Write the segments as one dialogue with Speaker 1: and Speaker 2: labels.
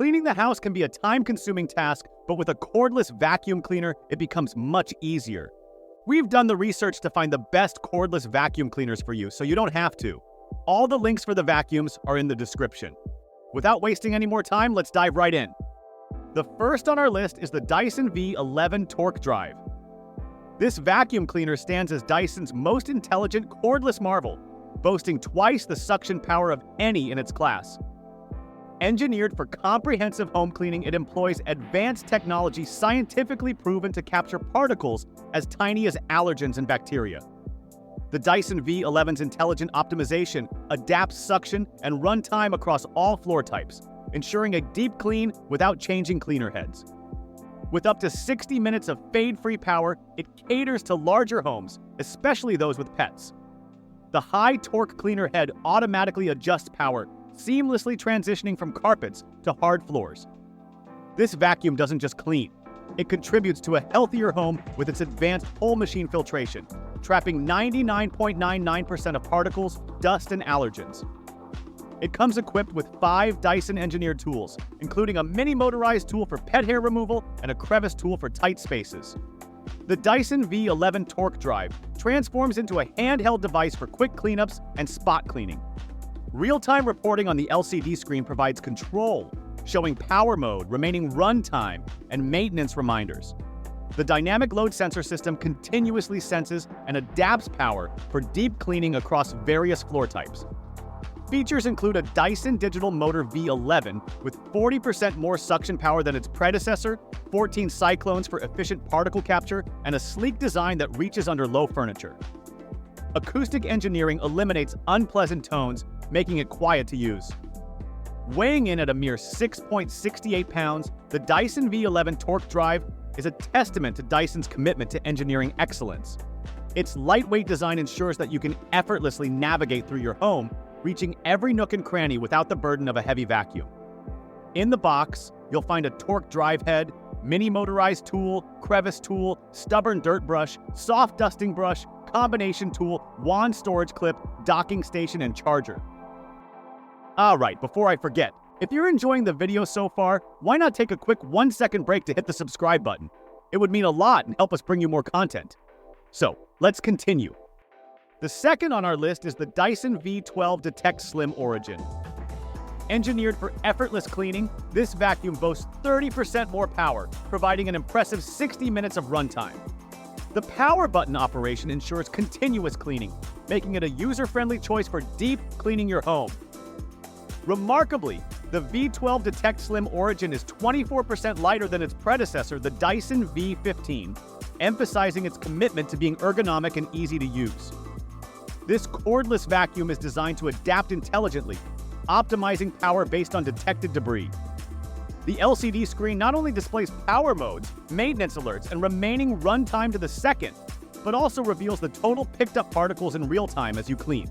Speaker 1: Cleaning the house can be a time-consuming task, but with a cordless vacuum cleaner, it becomes much easier. We've done the research to find the best cordless vacuum cleaners for you, so you don't have to. All the links for the vacuums are in the description. Without wasting any more time, let's dive right in. The first on our list is the Dyson V11 Torque Drive. This vacuum cleaner stands as Dyson's most intelligent cordless marvel, boasting twice the suction power of any in its class. Engineered for comprehensive home cleaning, it employs advanced technology scientifically proven to capture particles as tiny as allergens and bacteria. The Dyson V11's intelligent optimization adapts suction and run time across all floor types, ensuring a deep clean without changing cleaner heads. With up to 60 minutes of fade-free power, it caters to larger homes, especially those with pets. The high-torque cleaner head automatically adjusts power, seamlessly transitioning from carpets to hard floors. This vacuum doesn't just clean, it contributes to a healthier home with its advanced whole machine filtration, trapping 99.99% of particles, dust, and allergens. It comes equipped with 5 Dyson-engineered tools, including a mini motorized tool for pet hair removal and a crevice tool for tight spaces. The Dyson V11 Torque Drive transforms into a handheld device for quick cleanups and spot cleaning. Real-time reporting on the LCD screen provides control, showing power mode, remaining runtime, and maintenance reminders. The dynamic load sensor system continuously senses and adapts power for deep cleaning across various floor types. Features include a Dyson Digital Motor V11 with 40% more suction power than its predecessor, 14 cyclones for efficient particle capture, and a sleek design that reaches under low furniture. Acoustic engineering eliminates unpleasant tones, making it quiet to use. Weighing in at a mere 6.68 pounds, the Dyson V11 Torque Drive is a testament to Dyson's commitment to engineering excellence. Its lightweight design ensures that you can effortlessly navigate through your home, reaching every nook and cranny without the burden of a heavy vacuum. In the box, you'll find a torque drive head, mini motorized tool, crevice tool, stubborn dirt brush, soft dusting brush, combination tool, wand storage clip, docking station, and charger. Alright, before I forget, if you're enjoying the video so far, why not take a quick 1-second break to hit the subscribe button? It would mean a lot and help us bring you more content. So, let's continue. The second on our list is the Dyson V12 Detect Slim Origin. Engineered for effortless cleaning, this vacuum boasts 30% more power, providing an impressive 60 minutes of runtime. The power button operation ensures continuous cleaning, making it a user-friendly choice for deep cleaning your home. Remarkably, the V12 Detect Slim Origin is 24% lighter than its predecessor, the Dyson V15, emphasizing its commitment to being ergonomic and easy to use. This cordless vacuum is designed to adapt intelligently, optimizing power based on detected debris. The LCD screen not only displays power modes, maintenance alerts, and remaining runtime to the second, but also reveals the total picked up particles in real time as you clean.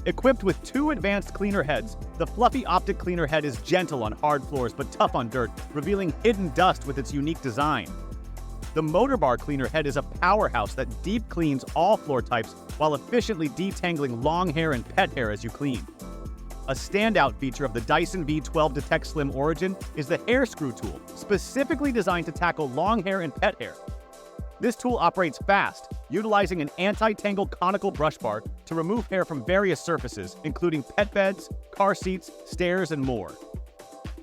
Speaker 1: Equipped with 2 advanced cleaner heads, the fluffy optic cleaner head is gentle on hard floors but tough on dirt, revealing hidden dust with its unique design. The motor bar cleaner head is a powerhouse that deep cleans all floor types while efficiently detangling long hair and pet hair as you clean. A standout feature of the Dyson V12 Detect Slim Origin is the hair screw tool, specifically designed to tackle long hair and pet hair. This tool operates fast, utilizing an anti-tangle conical brush bar to remove hair from various surfaces, including pet beds, car seats, stairs, and more.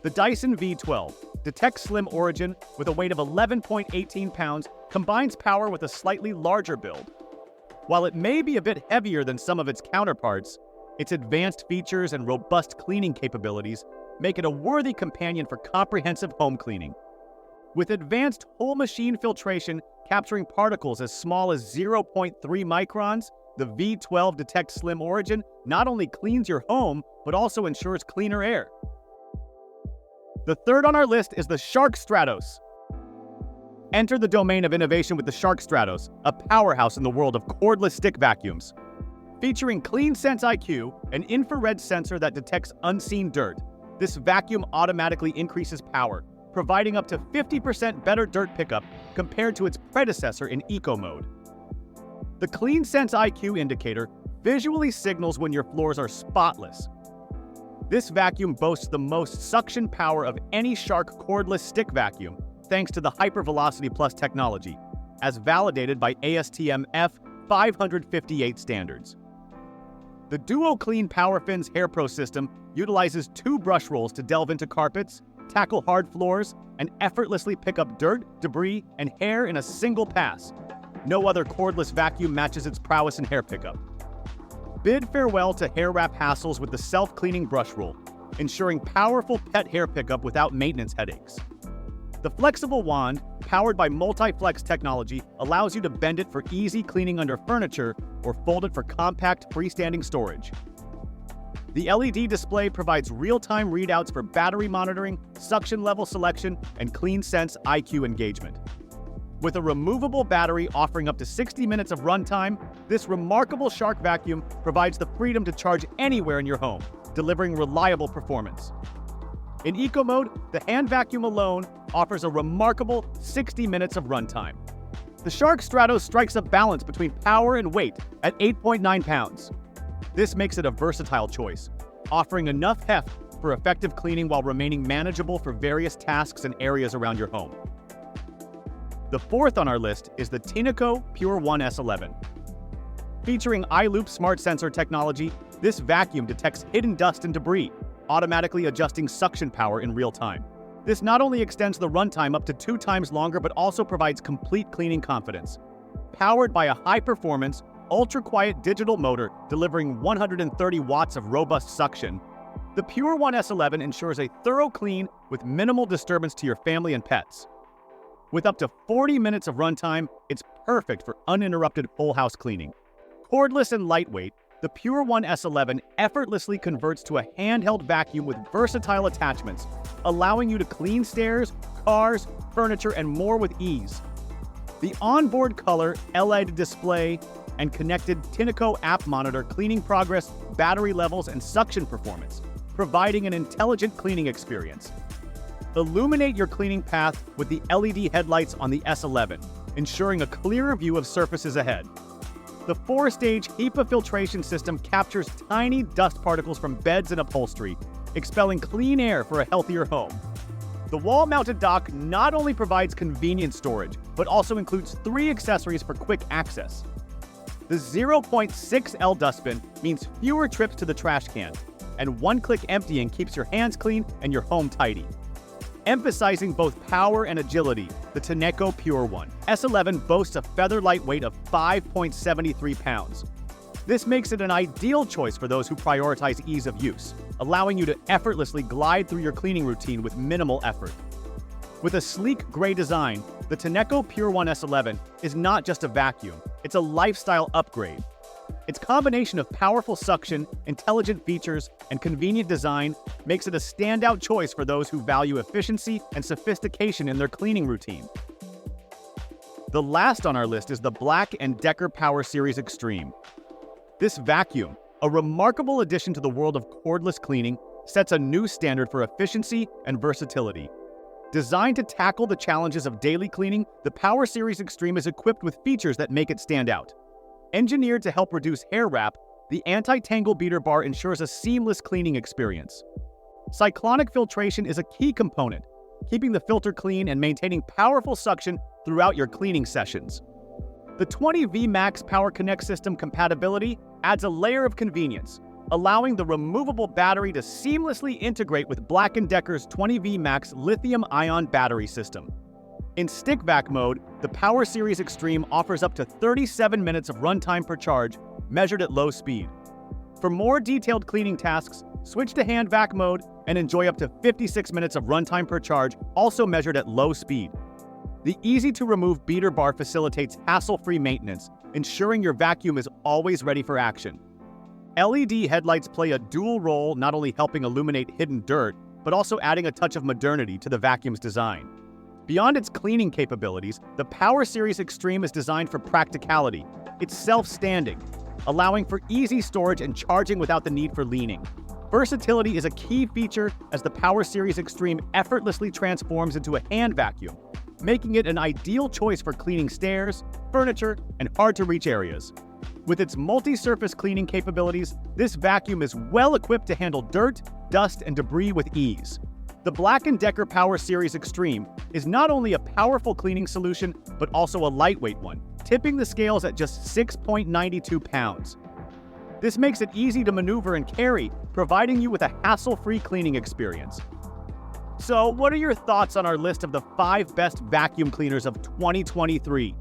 Speaker 1: The Dyson V12 Detect Slim Origin, with a weight of 11.18 pounds, combines power with a slightly larger build. While it may be a bit heavier than some of its counterparts, its advanced features and robust cleaning capabilities make it a worthy companion for comprehensive home cleaning. With advanced whole machine filtration capturing particles as small as 0.3 microns, the V12 Detect Slim Origin not only cleans your home, but also ensures cleaner air. The third on our list is the Shark Stratos. Enter the domain of innovation with the Shark Stratos, a powerhouse in the world of cordless stick vacuums. Featuring CleanSense IQ, an infrared sensor that detects unseen dirt, this vacuum automatically increases power, providing up to 50% better dirt pickup compared to its predecessor in Eco mode. The CleanSense IQ indicator visually signals when your floors are spotless. This vacuum boasts the most suction power of any Shark cordless stick vacuum, thanks to the Hypervelocity Plus technology, as validated by ASTM F558 standards. The Duo Clean PowerFins Hair Pro system utilizes 2 brush rolls to delve into carpets, tackle hard floors, and effortlessly pick up dirt, debris, and hair in a single pass. No other cordless vacuum matches its prowess in hair pickup. Bid farewell to hair wrap hassles with the self-cleaning brush roll, ensuring powerful pet hair pickup without maintenance headaches. The flexible wand, powered by multi-flex technology, allows you to bend it for easy cleaning under furniture or fold it for compact freestanding storage. The LED display provides real-time readouts for battery monitoring, suction level selection, and CleanSense IQ engagement. With a removable battery offering up to 60 minutes of runtime, this remarkable Shark vacuum provides the freedom to charge anywhere in your home, delivering reliable performance. In Eco Mode, the hand vacuum alone offers a remarkable 60 minutes of runtime. The Shark Stratos strikes a balance between power and weight at 8.9 pounds. This makes it a versatile choice, offering enough heft for effective cleaning while remaining manageable for various tasks and areas around your home. The fourth on our list is the Tineco Pure One S11. Featuring iLoop smart sensor technology, this vacuum detects hidden dust and debris, automatically adjusting suction power in real time. This not only extends the runtime up to 2 times longer, but also provides complete cleaning confidence. Powered by a high-performance, ultra-quiet digital motor delivering 130 watts of robust suction, the Pure One S11 ensures a thorough clean with minimal disturbance to your family and pets. With up to 40 minutes of runtime, it's perfect for uninterrupted full house cleaning. Cordless and lightweight, the Pure One S11 effortlessly converts to a handheld vacuum with versatile attachments, allowing you to clean stairs, cars, furniture, and more with ease. The onboard color, LED display, and connected Tineco app monitor cleaning progress, battery levels, and suction performance, providing an intelligent cleaning experience. Illuminate your cleaning path with the LED headlights on the S11, ensuring a clearer view of surfaces ahead. The 4-stage HEPA filtration system captures tiny dust particles from beds and upholstery, expelling clean air for a healthier home. The wall-mounted dock not only provides convenient storage, but also includes 3 accessories for quick access. The 0.6L dustbin means fewer trips to the trash can, and one-click emptying keeps your hands clean and your home tidy. Emphasizing both power and agility, the Tineco Pure One S11 boasts a feather-light weight of 5.73 pounds. This makes it an ideal choice for those who prioritize ease of use, allowing you to effortlessly glide through your cleaning routine with minimal effort. With a sleek gray design, the Tineco Pure One S11 is not just a vacuum, it's a lifestyle upgrade. Its combination of powerful suction, intelligent features, and convenient design makes it a standout choice for those who value efficiency and sophistication in their cleaning routine. The last on our list is the Black & Decker Power Series Extreme. This vacuum, a remarkable addition to the world of cordless cleaning, sets a new standard for efficiency and versatility. Designed to tackle the challenges of daily cleaning, the Power Series Extreme is equipped with features that make it stand out. Engineered to help reduce hair wrap, the anti-tangle beater bar ensures a seamless cleaning experience. Cyclonic filtration is a key component, keeping the filter clean and maintaining powerful suction throughout your cleaning sessions. The 20V Max Power Connect system compatibility adds a layer of convenience, allowing the removable battery to seamlessly integrate with Black & Decker's 20V Max lithium-ion battery system. In stick vac mode, the Power Series Extreme offers up to 37 minutes of runtime per charge, measured at low speed. For more detailed cleaning tasks, switch to hand vac mode and enjoy up to 56 minutes of runtime per charge, also measured at low speed. The easy-to-remove beater bar facilitates hassle-free maintenance, ensuring your vacuum is always ready for action. LED headlights play a dual role, not only helping illuminate hidden dirt, but also adding a touch of modernity to the vacuum's design. Beyond its cleaning capabilities, the Power Series Extreme is designed for practicality. It's self-standing, allowing for easy storage and charging without the need for leaning. Versatility is a key feature as the Power Series Extreme effortlessly transforms into a hand vacuum, making it an ideal choice for cleaning stairs, furniture, and hard-to-reach areas. With its multi-surface cleaning capabilities, this vacuum is well equipped to handle dirt, dust, and debris with ease. The Black & Decker Power Series Extreme is not only a powerful cleaning solution, but also a lightweight one, tipping the scales at just 6.92 pounds. This makes it easy to maneuver and carry, providing you with a hassle-free cleaning experience. So, what are your thoughts on our list of the 5 best vacuum cleaners of 2023?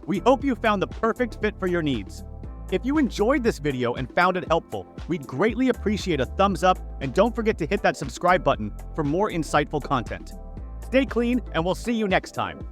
Speaker 1: We hope you found the perfect fit for your needs. If you enjoyed this video and found it helpful, we'd greatly appreciate a thumbs up, and don't forget to hit that subscribe button for more insightful content. Stay clean, and we'll see you next time.